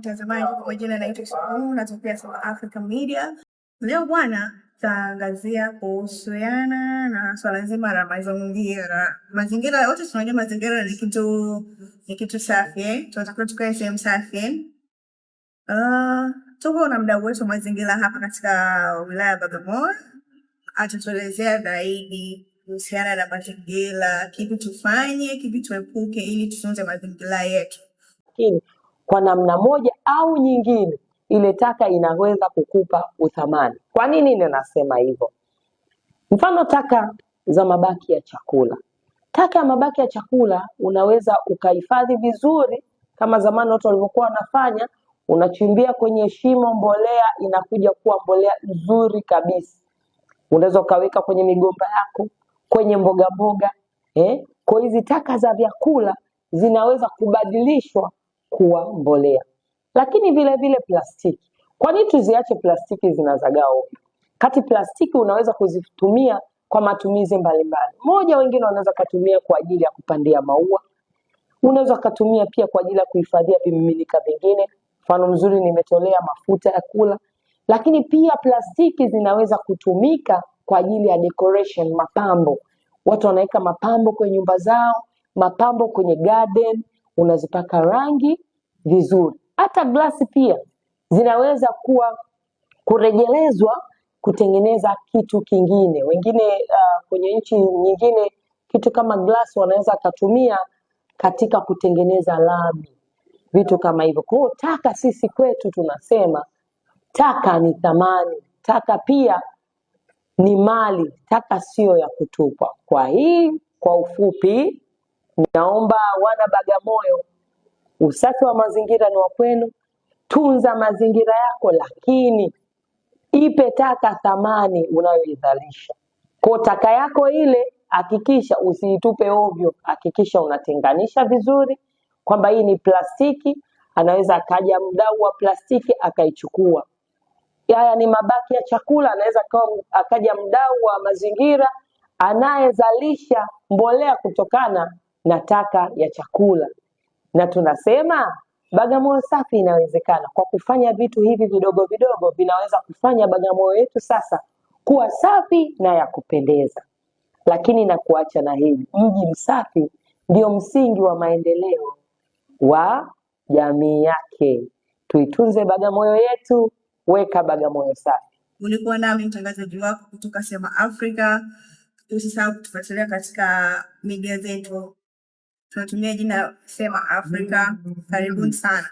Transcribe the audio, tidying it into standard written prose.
mtazamaji, kwa majina naitwa Shukuru, natokea Sema Africa Media. Leo bwana, tutaangazia kuhusiana na swala zima la mazingira. Mazingira yote tunajua mazingira ni kitu safi, tunatakiwa tukae sehemu safi. Tuko na mdau wetu wa mazingira hapa katika wilaya ya Bagamoyo. Atatuelezea zaidi kuhusiana na mazingira, kipi tufanye, kipi tuepuke ili tutunze mazingira yetu. Kwa namna moja au nyingine ile taka inaweza kukupa uthamani. Kwa nini ninasema hivyo? Mfano, taka za mabaki ya chakula. Taka ya mabaki ya chakula unaweza ukahifadhi vizuri kama zamani watu walivyokuwa wanafanya, unachimbia kwenye shimo, mbolea inakuja kuwa mbolea nzuri kabisa. Unaweza ukaweka kwenye migomba yako, kwenye mboga mboga. Kwa hizi taka za vyakula zinaweza kubadilishwa kuwa mbolea. Lakini vile vile plastiki. Kwa nini tuziache plastiki zinazagaa ovyo? Kati plastiki unaweza kuzitumia kwa matumizi mbalimbali. Moja, wengine wanaweza kutumia kwa ajili ya kupandia maua. Unaweza kutumia pia kwa ajili ya kuhifadhia vimiminika vingine. Mfano mzuri nimetolea mafuta ya kula. Lakini pia plastiki zinaweza kutumika kwa ajili ya decoration, mapambo. Watu wanaweka mapambo kwenye nyumba zao, mapambo kwenye garden, unazipaka rangi vizuri. Hata glasi pia zinaweza kuwa kurejelezwa kutengeneza kitu kingine. Wengine kwenye nchi nyingine kitu kama glasi wanaweza kutumia katika kutengeneza lami, vitu kama hivyo. Kwa hiyo taka, sisi kwetu tunasema taka ni thamani, taka pia ni mali, taka sio ya kutupwa. Kwa ufupi, naomba wana Bagamoyo, usafi wa mazingira ni wa kwenu. Tunza mazingira yako, lakini ipe taka thamani unayoidhalisha. Kwa taka yako ile, hakikisha usiitupe ovyo, hakikisha unatenganisha vizuri kwamba hii ni plastiki, anaweza akaja mdau wa plastiki akaichukua. Haya ni mabaki ya chakula, anaweza akaja mdau wa mazingira anayezalisha mbolea kutokana na taka ya chakula. Na tunasema Bagamoyo safi inawezekana. Kwa kufanya vitu hivi vidogo vidogo vinaweza kufanya Bagamoyo yetu sasa kuwa safi na ya kupendeza. Lakini na kuacha na hili, mji msafi ndio msingi wa maendeleo wa jamii yake. Tuitunze Bagamoyo yetu, weka Bagamoyo safi. Ulikuwa nami mtangazaji wako kutoka Sema Africa. Usisahau kutufuatilia katika media zetu. Tunatumia jina Sema Africa. Karibuni sana.